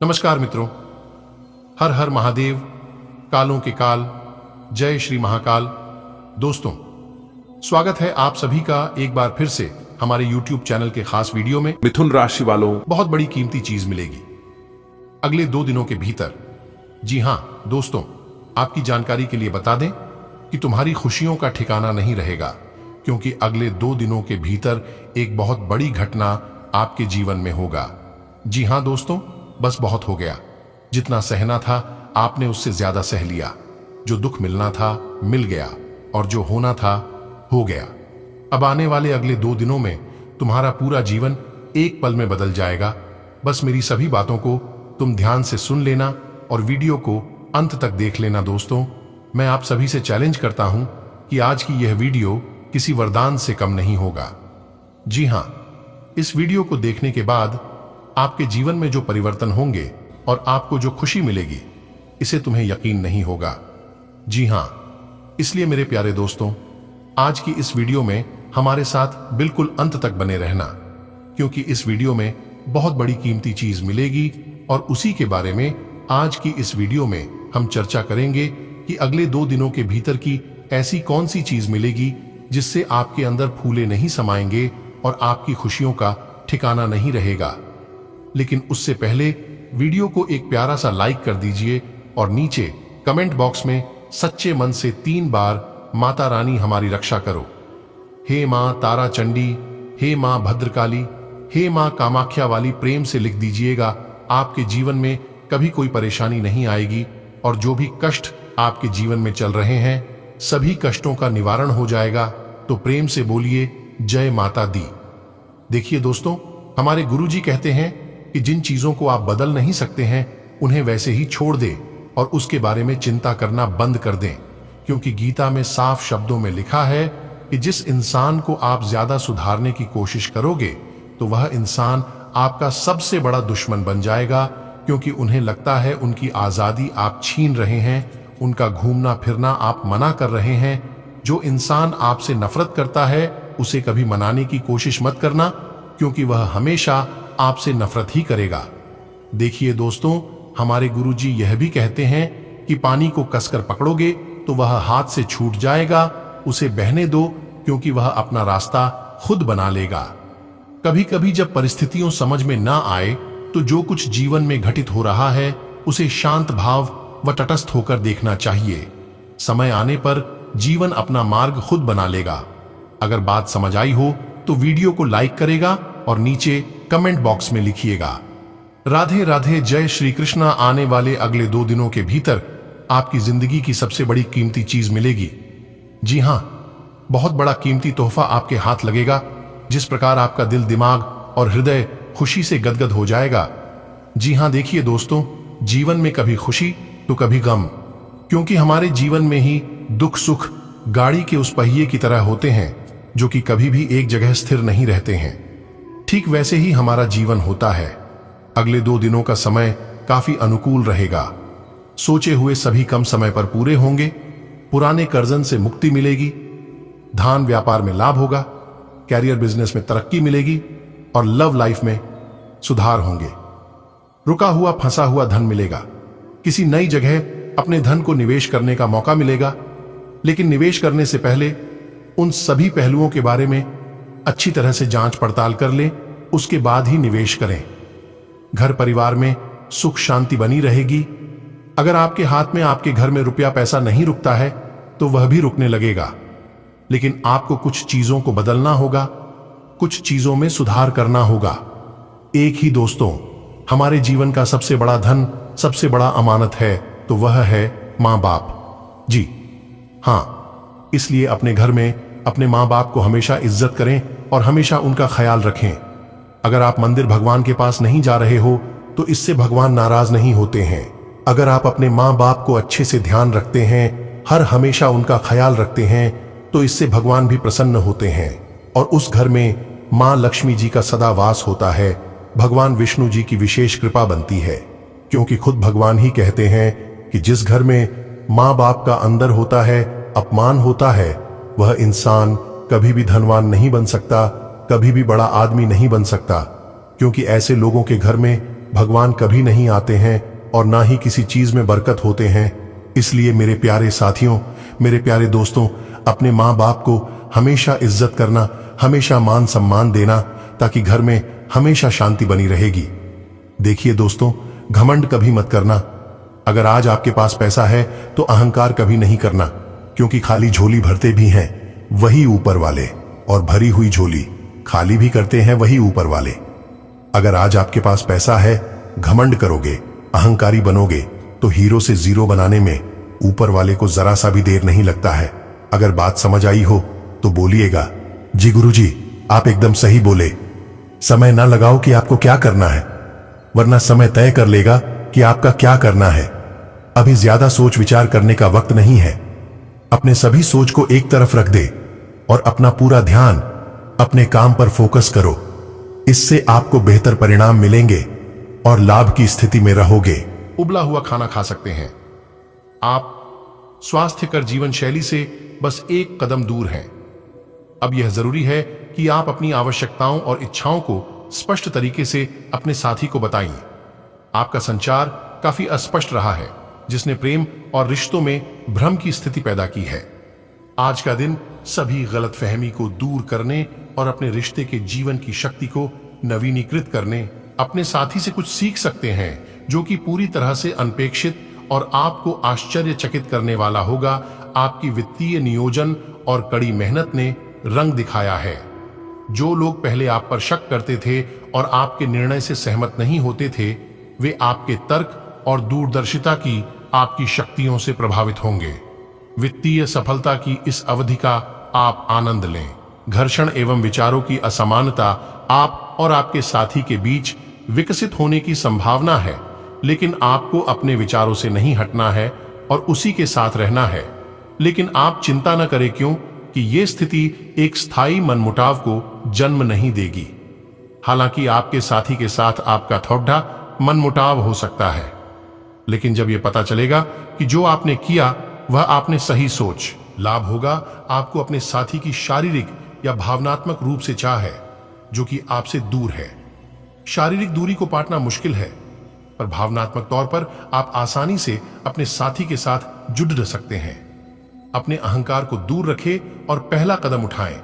नमस्कार मित्रों, हर हर महादेव, कालों के काल, जय श्री महाकाल। दोस्तों, स्वागत है आप सभी का एक बार फिर से हमारे YouTube चैनल के खास वीडियो में। मिथुन राशि वालों, बहुत बड़ी कीमती चीज मिलेगी अगले 2 दिनों के भीतर। जी हां दोस्तों, आपकी जानकारी के लिए बता दें कि तुम्हारी खुशियों का ठिकाना नहीं रहेगा, क्योंकि अगले 2 दिनों के भीतर एक बहुत बड़ी घटना आपके जीवन में होगा। जी हां दोस्तों, बस बहुत हो गया। जितना सहना था आपने उससे ज्यादा सह लिया। जो दुख मिलना था मिल गया और जो होना था हो गया। अब आने वाले अगले 2 दिनों में तुम्हारा पूरा जीवन एक पल में बदल जाएगा। बस मेरी सभी बातों को तुम ध्यान से सुन लेना और वीडियो को अंत तक देख लेना। दोस्तों, मैं आप सभी से चैलेंज करता हूं कि आज की यह वीडियो किसी वरदान से कम नहीं होगा। जी हां, इस वीडियो को देखने के बाद आपके जीवन में जो परिवर्तन होंगे और आपको जो खुशी मिलेगी, इसे तुम्हें यकीन नहीं होगा। जी हां, इसलिए मेरे प्यारे दोस्तों, आज की इस वीडियो में हमारे साथ बिल्कुल अंत तक बने रहना, क्योंकि इस वीडियो में बहुत बड़ी कीमती चीज मिलेगी और उसी के बारे में आज की इस वीडियो में हम चर्चा करेंगे कि अगले 2 दिनों के भीतर की ऐसी कौन सी चीज मिलेगी जिससे आपके अंदर फूले नहीं समाएंगे और आपकी खुशियों का ठिकाना नहीं रहेगा। लेकिन उससे पहले वीडियो को एक प्यारा सा लाइक कर दीजिए और नीचे कमेंट बॉक्स में सच्चे मन से 3 बार माता रानी हमारी रक्षा करो, हे मां तारा चंडी, हे मां भद्रकाली, हे मां कामाख्या वाली प्रेम से लिख दीजिएगा। आपके जीवन में कभी कोई परेशानी नहीं आएगी और जो भी कष्ट आपके जीवन में चल रहे हैं, सभी कष्टों का निवारण हो जाएगा। तो प्रेम से बोलिए जय माता दी। देखिए दोस्तों, हमारे गुरुजी कहते हैं कि जिन चीजों को आप बदल नहीं सकते हैं उन्हें वैसे ही छोड़ दें और उसके बारे में चिंता करना बंद कर दें, क्योंकि गीता में साफ शब्दों में लिखा है कि जिस इंसान को आप ज्यादा सुधारने की कोशिश करोगे तो वह इंसान आपका सबसे बड़ा दुश्मन बन जाएगा, क्योंकि उन्हें लगता है उनकी आजादी आप छीन रहे हैं, उनका घूमना फिरना आप मना कर रहे हैं। जो इंसान आपसे नफरत करता है उसे कभी मनाने की कोशिश मत करना, क्योंकि वह हमेशा आपसे नफरत ही करेगा। देखिए दोस्तों, हमारे गुरुजी यह भी कहते हैं कि पानी को कसकर पकड़ोगे तो वह हाथ से छूट जाएगा, उसे बहने दो, क्योंकि वह अपना रास्ता खुद बना लेगा। कभी कभी जब परिस्थितियों समझ में ना आए तो जो कुछ जीवन में घटित हो रहा है उसे शांत भाव व तटस्थ होकर देखना चाहिए। समय आने पर जीवन अपना मार्ग खुद बना लेगा। अगर बात समझ आई हो तो वीडियो को लाइक करेगा और नीचे कमेंट बॉक्स में लिखिएगा राधे राधे, जय श्री कृष्णा। आने वाले अगले 2 दिनों के भीतर आपकी जिंदगी की सबसे बड़ी कीमती चीज मिलेगी। जी हां, बहुत बड़ा कीमती तोहफा आपके हाथ लगेगा, जिस प्रकार आपका दिल, दिमाग और हृदय खुशी से गदगद हो जाएगा। जी हां, देखिए दोस्तों, जीवन में कभी खुशी तो कभी गम, क्योंकि हमारे जीवन में ही दुख सुख गाड़ी के उस पहिए की तरह होते हैं जो कि कभी भी एक जगह स्थिर नहीं रहते हैं। ठीक वैसे ही हमारा जीवन होता है। अगले 2 दिनों का समय काफी अनुकूल रहेगा। सोचे हुए सभी कम समय पर पूरे होंगे। पुराने कर्जन से मुक्ति मिलेगी, धान व्यापार में लाभ होगा, कैरियर बिजनेस में तरक्की मिलेगी और लव लाइफ में सुधार होंगे। रुका हुआ फंसा हुआ धन मिलेगा। किसी नई जगह अपने धन को निवेश करने का मौका मिलेगा, लेकिन निवेश करने से पहले उन सभी पहलुओं के बारे में अच्छी तरह से जांच पड़ताल कर लें, उसके बाद ही निवेश करें। घर परिवार में सुख शांति बनी रहेगी। अगर आपके हाथ में, आपके घर में रुपया पैसा नहीं रुकता है तो वह भी रुकने लगेगा, लेकिन आपको कुछ चीजों को बदलना होगा, कुछ चीजों में सुधार करना होगा। एक ही दोस्तों, हमारे जीवन का सबसे बड़ा धन, सबसे बड़ा अमानत है तो वह है मां बाप। जी हां, इसलिए अपने घर में अपने मां बाप को हमेशा इज्जत करें और हमेशा उनका ख्याल रखें। अगर आप मंदिर भगवान के पास नहीं जा रहे हो तो इससे भगवान नाराज नहीं होते हैं। अगर आप अपने मां बाप को अच्छे से ध्यान रखते हैं, हर हमेशा उनका ख्याल रखते हैं, तो इससे भगवान भी प्रसन्न होते हैं और उस घर में मां लक्ष्मी जी का सदा वास होता है। भगवान विष्णु जी की विशेष कृपा बनती है, क्योंकि खुद भगवान ही कहते हैं कि जिस घर में मां बाप का अंदर होता है, अपमान होता है, वह इंसान कभी भी धनवान नहीं बन सकता, कभी भी बड़ा आदमी नहीं बन सकता, क्योंकि ऐसे लोगों के घर में भगवान कभी नहीं आते हैं और ना ही किसी चीज में बरकत होते हैं। इसलिए मेरे प्यारे साथियों, मेरे प्यारे दोस्तों, अपने माँ बाप को हमेशा इज्जत करना, हमेशा मान सम्मान देना, ताकि घर में हमेशा शांति बनी रहेगी। देखिए दोस्तों, घमंड कभी मत करना। अगर आज आपके पास पैसा है तो अहंकार कभी नहीं करना, क्योंकि खाली झोली भरते भी हैं वही ऊपर वाले, और भरी हुई झोली खाली भी करते हैं वही ऊपर वाले। अगर आज आपके पास पैसा है, घमंड करोगे, अहंकारी बनोगे, तो हीरो से जीरो बनाने में ऊपर वाले को जरा सा भी देर नहीं लगता है। अगर बात समझ आई हो तो बोलिएगा, जी गुरुजी, आप एकदम सही बोले। समय ना लगाओ कि आपको क्या करना है, वरना समय तय कर लेगा कि आपका क्या करना है। अभी ज्यादा सोच विचार करने का वक्त नहीं है। अपने सभी सोच को एक तरफ रख दे और अपना पूरा ध्यान अपने काम पर फोकस करो। इससे आपको बेहतर परिणाम मिलेंगे और लाभ की स्थिति में रहोगे। उबला हुआ खाना खा सकते हैं आप, स्वास्थ्यकर जीवन शैली से बस एक कदम दूर हैं। अब यह जरूरी है कि आप अपनी आवश्यकताओं और इच्छाओं को स्पष्ट तरीके से अपने साथी को बताइए। आपका संचार काफी अस्पष्ट रहा है, जिसने प्रेम और रिश्तों में भ्रम की स्थिति पैदा की है। आज का दिन सभी गलतफहमी को दूर करने और अपने रिश्ते के जीवन की शक्ति को नवीनीकृत करने, अपने साथी से कुछ सीख सकते हैं जो कि पूरी तरह से अनपेक्षित और आपको आश्चर्यचकित करने वाला होगा। आपकी वित्तीय नियोजन और कड़ी मेहनत ने रंग दिखाया है। जो लोग पहले आप पर शक करते थे और आपके निर्णय से सहमत नहीं होते थे, वे आपके तर्क और दूरदर्शिता की आपकी शक्तियों से प्रभावित होंगे। वित्तीय सफलता की इस अवधि का आप आनंद लें। घर्षण एवं विचारों की असमानता आप और आपके साथी के बीच विकसित होने की संभावना है, लेकिन आपको अपने विचारों से नहीं हटना है और उसी के साथ रहना है। लेकिन आप चिंता न करें, क्यों कि ये स्थिति एक स्थायी मनमुटाव को जन्म नहीं देगी। हालांकि आपके साथी के साथ आपका थोड़ा मनमुटाव हो सकता है, लेकिन जब यह पता चलेगा कि जो आपने किया वह आपने सही सोच, लाभ होगा। आपको अपने साथी की शारीरिक या भावनात्मक रूप से चाह है जो कि आपसे दूर है। शारीरिक दूरी को पाटना मुश्किल है, पर भावनात्मक तौर पर आप आसानी से अपने साथी के साथ जुड़ सकते हैं। अपने अहंकार को दूर रखें और पहला कदम उठाएं।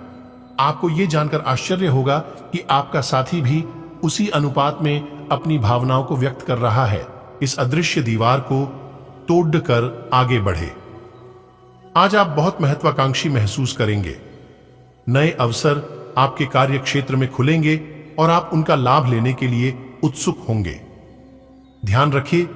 आपको यह जानकर आश्चर्य होगा कि आपका साथी भी उसी अनुपात में अपनी भावनाओं को व्यक्त कर रहा है। इस अदृश्य दीवार को तोड़कर आगे बढ़े। आज आप बहुत महत्वाकांक्षी महसूस करेंगे। नए अवसर आपके कार्य क्षेत्र में खुलेंगे और आप उनका लाभ लेने के लिए उत्सुक होंगे। ध्यान रखें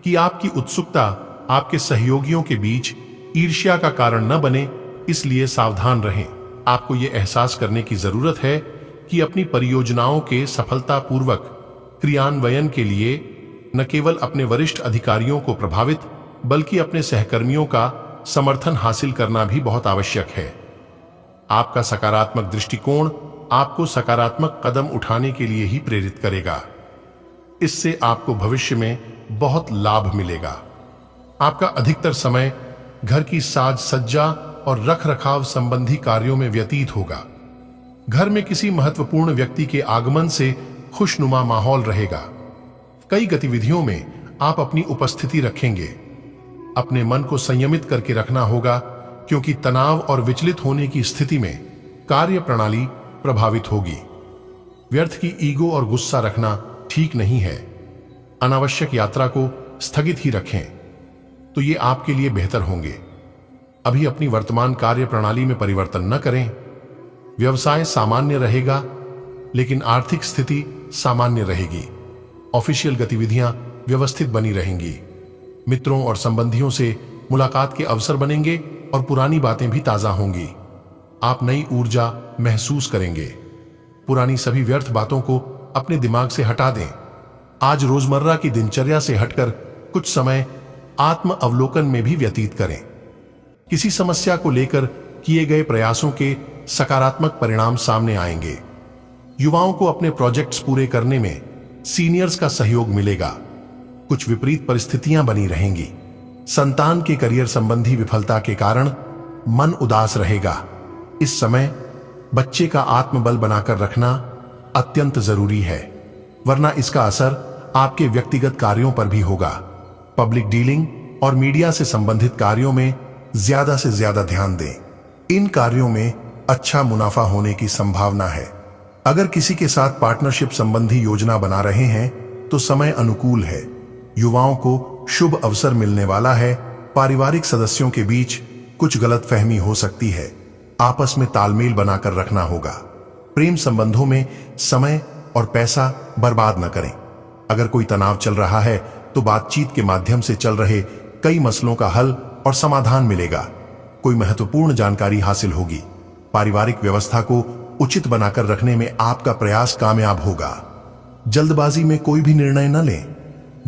कि आपकी उत्सुकता आपके सहयोगियों के बीच ईर्ष्या का कारण न बने, इसलिए सावधान रहें। आपको यह एहसास करने की जरूरत है कि अपनी परियोजनाओं के सफलतापूर्वक क्रियान्वयन के लिए न केवल अपने वरिष्ठ अधिकारियों को प्रभावित, बल्कि अपने सहकर्मियों का समर्थन हासिल करना भी बहुत आवश्यक है। आपका सकारात्मक दृष्टिकोण आपको सकारात्मक कदम उठाने के लिए ही प्रेरित करेगा। इससे आपको भविष्य में बहुत लाभ मिलेगा। आपका अधिकतर समय घर की साज सज्जा और रख रखाव संबंधी कार्यों में व्यतीत होगा। घर में किसी महत्वपूर्ण व्यक्ति के आगमन से खुशनुमा माहौल रहेगा। कई गतिविधियों में आप अपनी उपस्थिति रखेंगे। अपने मन को संयमित करके रखना होगा, क्योंकि तनाव और विचलित होने की स्थिति में कार्य प्रणाली प्रभावित होगी। व्यर्थ की ईगो और गुस्सा रखना ठीक नहीं है। अनावश्यक यात्रा को स्थगित ही रखें, तो ये आपके लिए बेहतर होंगे। अभी अपनी वर्तमान कार्य प्रणाली में परिवर्तन न करें। व्यवसाय सामान्य रहेगा, लेकिन आर्थिक स्थिति सामान्य रहेगी। ऑफिशियल गतिविधियां व्यवस्थित बनी रहेंगी। मित्रों और संबंधियों से मुलाकात के अवसर बनेंगे और पुरानी बातें भी ताजा होंगी। आप नई ऊर्जा महसूस करेंगे। पुरानी सभी व्यर्थ बातों को अपने दिमाग से हटा दें। आज रोजमर्रा की दिनचर्या से हटकर कुछ समय आत्म अवलोकन में भी व्यतीत करें। किसी समस्या को लेकर किए गए प्रयासों के सकारात्मक परिणाम सामने आएंगे। युवाओं को अपने प्रोजेक्ट्स पूरे करने में सीनियर्स का सहयोग मिलेगा। कुछ विपरीत परिस्थितियां बनी रहेंगी। संतान के करियर संबंधी विफलता के कारण मन उदास रहेगा। इस समय बच्चे का आत्मबल बनाकर रखना अत्यंत जरूरी है, वरना इसका असर आपके व्यक्तिगत कार्यों पर भी होगा। पब्लिक डीलिंग और मीडिया से संबंधित कार्यों में ज्यादा से ज्यादा ध्यान दें। इन कार्यों में अच्छा मुनाफा होने की संभावना है। अगर किसी के साथ पार्टनरशिप संबंधी योजना बना रहे हैं तो समय अनुकूल है। युवाओं को शुभ अवसर मिलने वाला है। पारिवारिक सदस्यों के बीच कुछ गलतफहमी हो सकती है। आपस में तालमेल बनाकर रखना होगा। प्रेम संबंधों में समय और पैसा बर्बाद न करें। अगर कोई तनाव चल रहा है तो बातचीत के माध्यम से चल रहे कई मसलों का हल और समाधान मिलेगा। कोई महत्वपूर्ण जानकारी हासिल होगी। पारिवारिक व्यवस्था को उचित बनाकर रखने में आपका प्रयास कामयाब होगा। जल्दबाजी में कोई भी निर्णय न लें।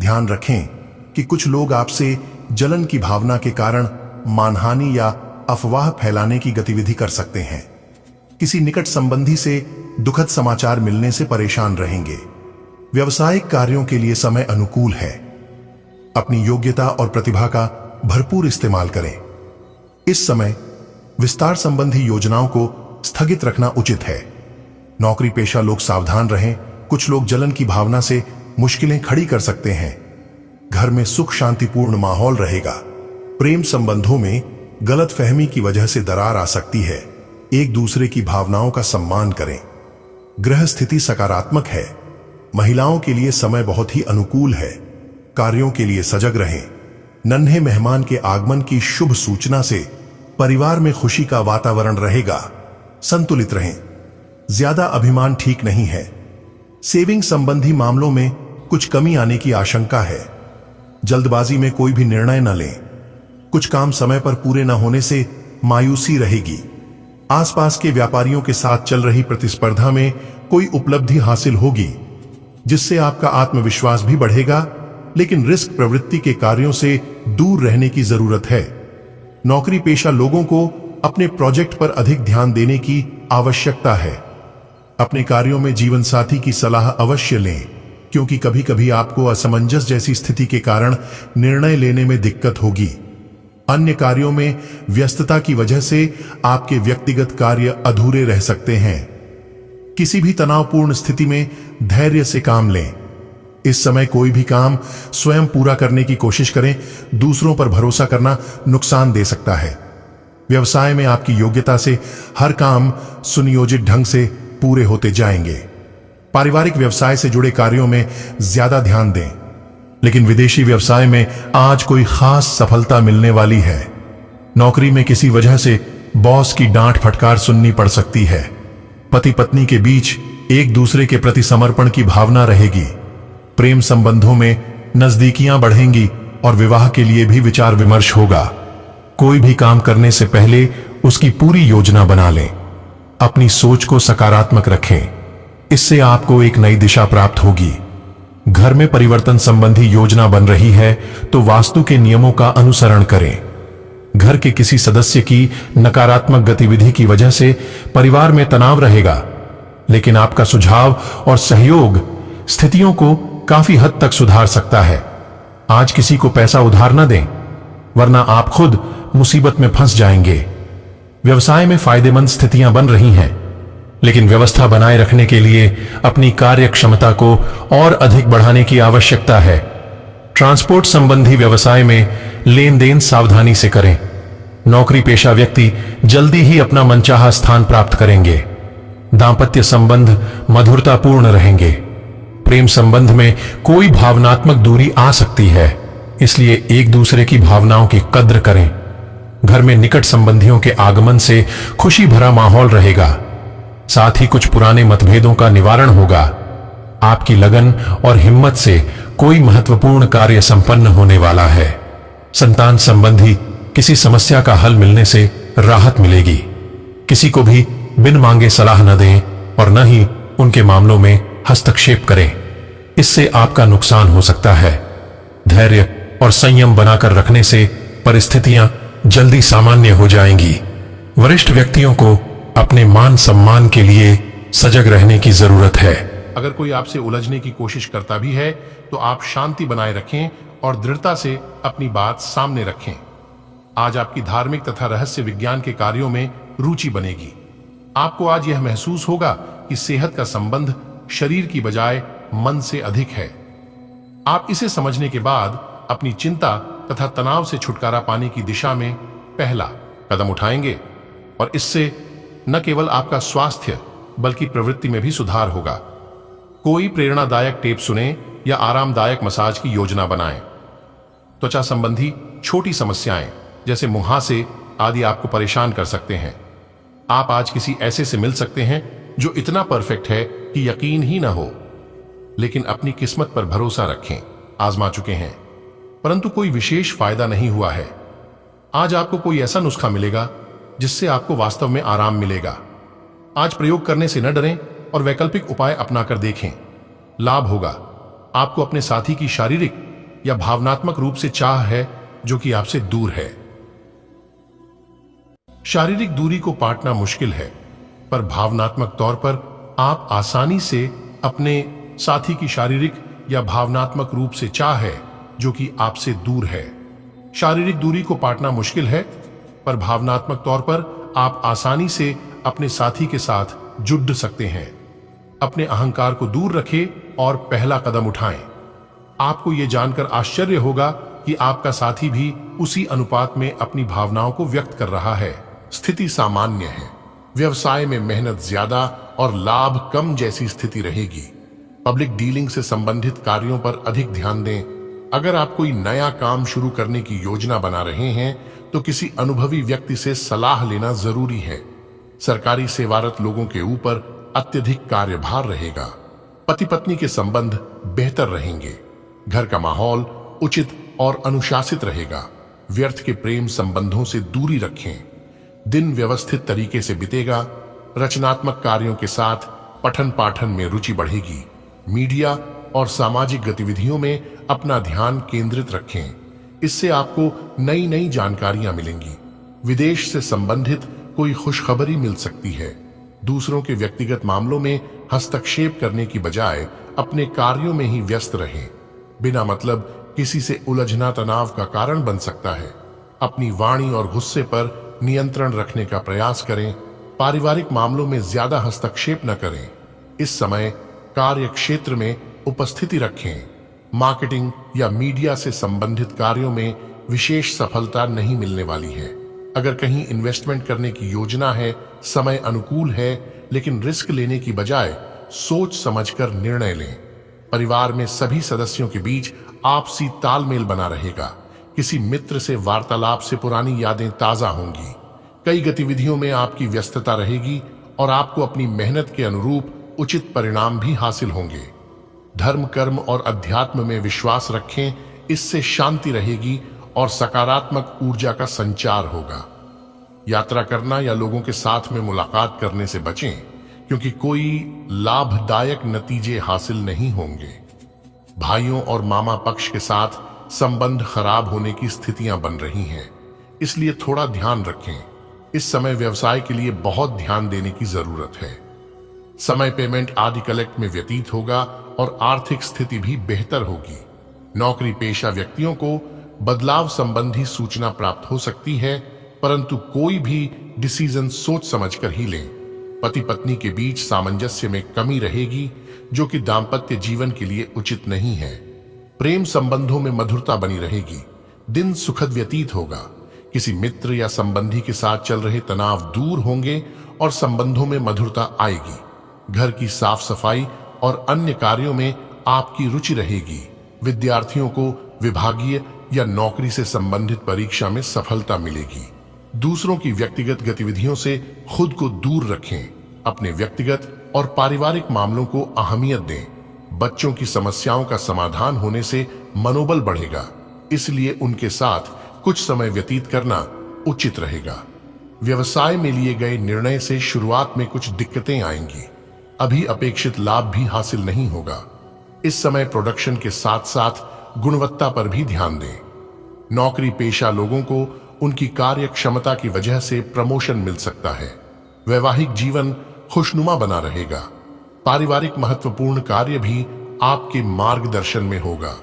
ध्यान रखें कि कुछ लोग आपसे जलन की भावना के कारण मानहानि या अफवाह फैलाने की गतिविधि कर सकते हैं। किसी निकट संबंधी से दुखद समाचार मिलने से परेशान रहेंगे। व्यवसायिक कार्यों के लिए समय अनुकूल है। अपनी योग्यता और प्रतिभा का भरपूर इस्तेमाल करें। इस समय विस्तार संबंधी योजनाओं को स्थगित रखना उचित है। नौकरी पेशा लोग सावधान रहें। कुछ लोग जलन की भावना से मुश्किलें खड़ी कर सकते हैं। घर में सुख शांतिपूर्ण माहौल रहेगा। प्रेम संबंधों में गलतफहमी की वजह से दरार आ सकती है। एक दूसरे की भावनाओं का सम्मान करें। ग्रह स्थिति सकारात्मक है। महिलाओं के लिए समय बहुत ही अनुकूल है। कार्यों के लिए सजग रहें। नन्हे मेहमान के आगमन की शुभ सूचना से परिवार में खुशी का वातावरण रहेगा। संतुलित रहें। ज्यादा अभिमान ठीक नहीं है। सेविंग संबंधी मामलों में कुछ कमी आने की आशंका है। जल्दबाजी में कोई भी निर्णय न लें। कुछ काम समय पर पूरे न होने से मायूसी रहेगी। आसपास के व्यापारियों के साथ चल रही प्रतिस्पर्धा में कोई उपलब्धि हासिल होगी, जिससे आपका आत्मविश्वास भी बढ़ेगा, लेकिन रिस्क प्रवृत्ति के कार्यों से दूर रहने की जरूरत है। नौकरी पेशा लोगों को अपने प्रोजेक्ट पर अधिक ध्यान देने की आवश्यकता है। अपने कार्यों में जीवन साथी की सलाह अवश्य लें, क्योंकि कभी कभी आपको असमंजस जैसी स्थिति के कारण निर्णय लेने में दिक्कत होगी। अन्य कार्यों में व्यस्तता की वजह से आपके व्यक्तिगत कार्य अधूरे रह सकते हैं। किसी भी तनावपूर्ण स्थिति में धैर्य से काम लें। इस समय कोई भी काम स्वयं पूरा करने की कोशिश करें। दूसरों पर भरोसा करना नुकसान दे सकता है। व्यवसाय में आपकी योग्यता से हर काम सुनियोजित ढंग से पूरे होते जाएंगे। पारिवारिक व्यवसाय से जुड़े कार्यों में ज्यादा ध्यान दें, लेकिन विदेशी व्यवसाय में आज कोई खास सफलता मिलने वाली है। नौकरी में किसी वजह से बॉस की डांट फटकार सुननी पड़ सकती है। पति पत्नी के बीच एक दूसरे के प्रति समर्पण की भावना रहेगी। प्रेम संबंधों में नजदीकियां बढ़ेंगी और विवाह के लिए भी विचार विमर्श होगा। कोई भी काम करने से पहले उसकी पूरी योजना बना लें। अपनी सोच को सकारात्मक रखें। इससे आपको एक नई दिशा प्राप्त होगी। घर में परिवर्तन संबंधी योजना बन रही है तो वास्तु के नियमों का अनुसरण करें। घर के किसी सदस्य की नकारात्मक गतिविधि की वजह से परिवार में तनाव रहेगा, लेकिन आपका सुझाव और सहयोग स्थितियों को काफी हद तक सुधार सकता है। आज किसी को पैसा उधार न दें, वरना आप खुद मुसीबत में फंस जाएंगे। व्यवसाय में फायदेमंद स्थितियां बन रही हैं, लेकिन व्यवस्था बनाए रखने के लिए अपनी कार्य क्षमता को और अधिक बढ़ाने की आवश्यकता है। ट्रांसपोर्ट संबंधी व्यवसाय में लेन देन सावधानी से करें। नौकरी पेशा व्यक्ति जल्दी ही अपना मनचाहा स्थान प्राप्त करेंगे। दांपत्य संबंध मधुरतापूर्ण रहेंगे। प्रेम संबंध में कोई भावनात्मक दूरी आ सकती है, इसलिए एक दूसरे की भावनाओं की कद्र करें। घर में निकट संबंधियों के आगमन से खुशी भरा माहौल रहेगा। साथ ही कुछ पुराने मतभेदों का निवारण होगा। आपकी लगन और हिम्मत से कोई महत्वपूर्ण कार्य संपन्न होने वाला है। संतान संबंधी किसी समस्या का हल मिलने से राहत मिलेगी। किसी को भी बिन मांगे सलाह न दें और न ही उनके मामलों में हस्तक्षेप करें, इससे आपका नुकसान हो सकता है। धैर्य और संयम बनाकर रखने से परिस्थितियां जल्दी सामान्य हो जाएंगी। वरिष्ठ व्यक्तियों को अपने मान सम्मान के लिए सजग रहने की जरूरत है। अगर कोई आपसे उलझने की कोशिश करता भी है तो आप शांति बनाए रखें और दृढ़ता से अपनी बात सामने रखें। आज आपकी धार्मिक तथा रहस्य विज्ञान के कार्यों में रुचि बनेगी। आपको आज यह महसूस होगा कि सेहत का संबंध शरीर की बजाय मन से अधिक है। आप इसे समझने के बाद अपनी चिंता तथा तनाव से छुटकारा पाने की दिशा में पहला कदम उठाएंगे और इससे न केवल आपका स्वास्थ्य बल्कि प्रवृत्ति में भी सुधार होगा। कोई प्रेरणादायक टेप सुने या आरामदायक मसाज की योजना बनाएं। त्वचा संबंधी छोटी समस्याएं जैसे मुहासे आदि आपको परेशान कर सकते हैं। आप आज किसी ऐसे से मिल सकते हैं जो इतना परफेक्ट है कि यकीन ही ना हो, लेकिन अपनी किस्मत पर भरोसा रखें। आजमा चुके हैं परंतु कोई विशेष फायदा नहीं हुआ है। आज आपको कोई ऐसा नुस्खा मिलेगा जिससे आपको वास्तव में आराम मिलेगा। आज प्रयोग करने से न डरें और वैकल्पिक उपाय अपनाकर देखें, लाभ होगा। आपको अपने साथी की शारीरिक या भावनात्मक रूप से चाह है जो कि आपसे दूर है। शारीरिक दूरी को पाटना मुश्किल है, पर भावनात्मक तौर पर आप आसानी से अपने साथी की शारीरिक या भावनात्मक रूप से चाह है जो कि आपसे दूर है। शारीरिक दूरी को पाटना मुश्किल है, पर भावनात्मक तौर पर आप आसानी से अपने साथी के साथ जुड़ सकते हैं। अपने अहंकार को दूर रखें और पहला कदम उठाएं। आपको यह जानकर आश्चर्य होगा कि आपका साथी भी उसी अनुपात में अपनी भावनाओं को व्यक्त कर रहा है। स्थिति सामान्य है, व्यवसाय में मेहनत ज्यादा और लाभ कम जैसी स्थिति रहेगी। पब्लिक डीलिंग से संबंधित कार्यों पर अधिक ध्यान दें। अगर आप कोई नया काम शुरू करने की योजना बना रहे हैं तो किसी अनुभवी व्यक्ति से सलाह लेना जरूरी है। सरकारी सेवारत लोगों के ऊपर अत्यधिक कार्यभार रहेगा। पति पत्नी के संबंध बेहतर रहेंगे। घर का माहौल उचित और अनुशासित रहेगा। व्यर्थ के प्रेम संबंधों से दूरी रखें। दिन व्यवस्थित तरीके से बीतेगा। रचनात्मक कार्यों के साथ पठन पाठन में रुचि बढ़ेगी। मीडिया और सामाजिक गतिविधियों में अपना ध्यान केंद्रित रखें। इससे आपको नई नई जानकारियां मिलेंगी। विदेश से संबंधित कोई खुशखबरी मिल सकती है। दूसरों के व्यक्तिगत मामलों में हस्तक्षेप करने की बजाय अपने कार्यों में ही व्यस्त रहें। बिना मतलब किसी से उलझना तनाव का कारण बन सकता है। अपनी वाणी और गुस्से पर नियंत्रण रखने का प्रयास करें। पारिवारिक मामलों में ज्यादा हस्तक्षेप न करें। इस समय कार्य क्षेत्र में उपस्थिति रखें। मार्केटिंग या मीडिया से संबंधित कार्यों में विशेष सफलता नहीं मिलने वाली है। अगर कहीं इन्वेस्टमेंट करने की योजना है, समय अनुकूल है, लेकिन रिस्क लेने की बजाय सोच समझकर निर्णय लें। परिवार में सभी सदस्यों के बीच आपसी तालमेल बना रहेगा। किसी मित्र से वार्तालाप से पुरानी यादें ताजा होंगी। कई गतिविधियों में आपकी व्यस्तता रहेगी और आपको अपनी मेहनत के अनुरूप उचित परिणाम भी हासिल होंगे। धर्म, कर्म और अध्यात्म में विश्वास रखें। इससे शांति रहेगी और सकारात्मक ऊर्जा का संचार होगा। यात्रा करना या लोगों के साथ में मुलाकात करने से बचें, क्योंकि कोई लाभदायक नतीजे हासिल नहीं होंगे। भाइयों और मामा पक्ष के साथ संबंध खराब होने की स्थितियां बन रही हैं, इसलिए थोड़ा ध्यान रखें। इस समय व्यवसाय के लिए बहुत ध्यान देने की जरूरत है। समय पेमेंट आदि कलेक्ट में व्यतीत होगा और आर्थिक स्थिति भी बेहतर होगी। नौकरी पेशा व्यक्तियों को बदलाव संबंधी सूचना प्राप्त हो सकती है, परंतु कोई भी डिसीजन सोच समझकर ही लें। पति पत्नी के बीच सामंजस्य में कमी रहेगी, जो कि दाम्पत्य जीवन के लिए उचित नहीं है। प्रेम संबंधों में मधुरता बनी रहेगी। दिन सुखद व्यतीत होगा। किसी मित्र या संबंधी के साथ चल रहे तनाव दूर होंगे और संबंधों में मधुरता आएगी। घर की साफ सफाई और अन्य कार्यों में आपकी रुचि रहेगी। विद्यार्थियों को विभागीय या नौकरी से संबंधित परीक्षा में सफलता मिलेगी। दूसरों की व्यक्तिगत गतिविधियों से खुद को दूर रखें। अपने व्यक्तिगत और पारिवारिक मामलों को अहमियत दें। बच्चों की समस्याओं का समाधान होने से मनोबल बढ़ेगा, इसलिए उनके साथ कुछ समय व्यतीत करना उचित रहेगा। व्यवसाय में लिए गए निर्णय से शुरुआत में कुछ दिक्कतें आएंगी। अभी अपेक्षित लाभ भी हासिल नहीं होगा। इस समय प्रोडक्शन के साथ साथ गुणवत्ता पर भी ध्यान दें। नौकरी पेशा लोगों को उनकी कार्य क्षमता की वजह से प्रमोशन मिल सकता है। वैवाहिक जीवन खुशनुमा बना रहेगा। पारिवारिक महत्वपूर्ण कार्य भी आपके मार्गदर्शन में होगा।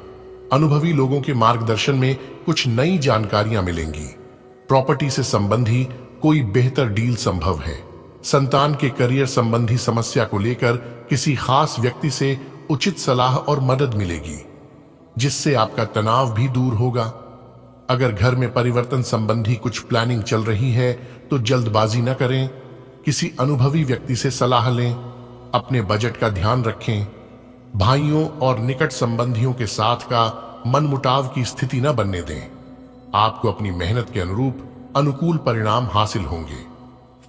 अनुभवी लोगों के मार्गदर्शन में कुछ नई जानकारियां मिलेंगी। प्रॉपर्टी से संबंधी कोई बेहतर डील संभव है। संतान के करियर संबंधी समस्या को लेकर किसी खास व्यक्ति से उचित सलाह और मदद मिलेगी। जिससे आपका तनाव भी दूर होगा। अगर घर में परिवर्तन संबंधी कुछ प्लानिंग चल रही है तो जल्दबाजी न करें, किसी अनुभवी व्यक्ति से सलाह लें, अपने बजट का ध्यान रखें। भाइयों और निकट संबंधियों के साथ का मनमुटाव की स्थिति न बनने दें। आपको अपनी मेहनत के अनुरूप अनुकूल परिणाम हासिल होंगे।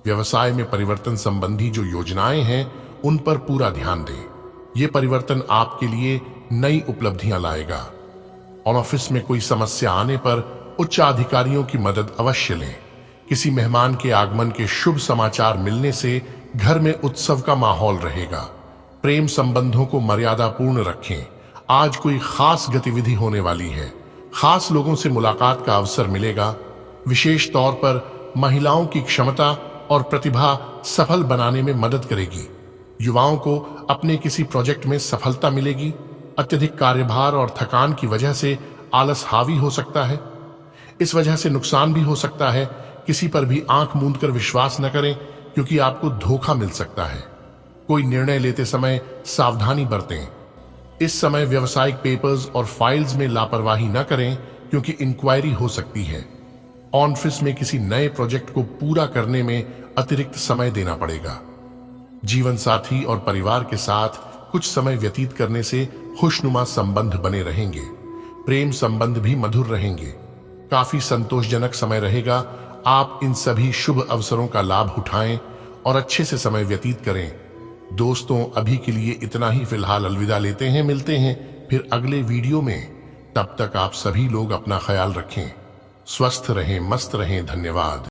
व्यवसाय में परिवर्तन संबंधी जो योजनाएं हैं उन पर पूरा ध्यान दें। ये परिवर्तन आपके लिए नई उपलब्धियां लाएगा। और ऑफिस में कोई समस्या आने पर उच्च अधिकारियों की मदद अवश्य लें। किसी मेहमान के आगमन के शुभ समाचार मिलने से घर में उत्सव का माहौल रहेगा। प्रेम संबंधों को मर्यादापूर्ण रखें। आज कोई खास गतिविधि होने वाली है। खास लोगों से मुलाकात का अवसर मिलेगा। विशेष तौर पर महिलाओं की क्षमता और प्रतिभा सफल बनाने में मदद करेगी। युवाओं को अपने किसी प्रोजेक्ट में सफलता मिलेगी। अत्यधिक कार्यभार और थकान की वजह से आलस हावी हो सकता है। इस वजह से नुकसान भी हो सकता है। किसी पर भी आंख मूंद कर विश्वास न करें, क्योंकि आपको धोखा मिल सकता है। कोई निर्णय लेते समय सावधानी बरतें। इस समय व्यावसायिक पेपर्स और फाइल्स में लापरवाही न करें, क्योंकि इंक्वायरी हो सकती है। ऑफिस में किसी नए प्रोजेक्ट को पूरा करने में अतिरिक्त समय देना पड़ेगा। जीवन साथी और परिवार के साथ कुछ समय व्यतीत करने से खुशनुमा संबंध बने रहेंगे। प्रेम संबंध भी मधुर रहेंगे। काफी संतोषजनक समय रहेगा। आप इन सभी शुभ अवसरों का लाभ उठाएं और अच्छे से समय व्यतीत करें। दोस्तों, अभी के लिए इतना ही। फिलहाल अलविदा लेते हैं। मिलते हैं फिर अगले वीडियो में। तब तक आप सभी लोग अपना ख्याल रखें। स्वस्थ रहें, मस्त रहें। धन्यवाद।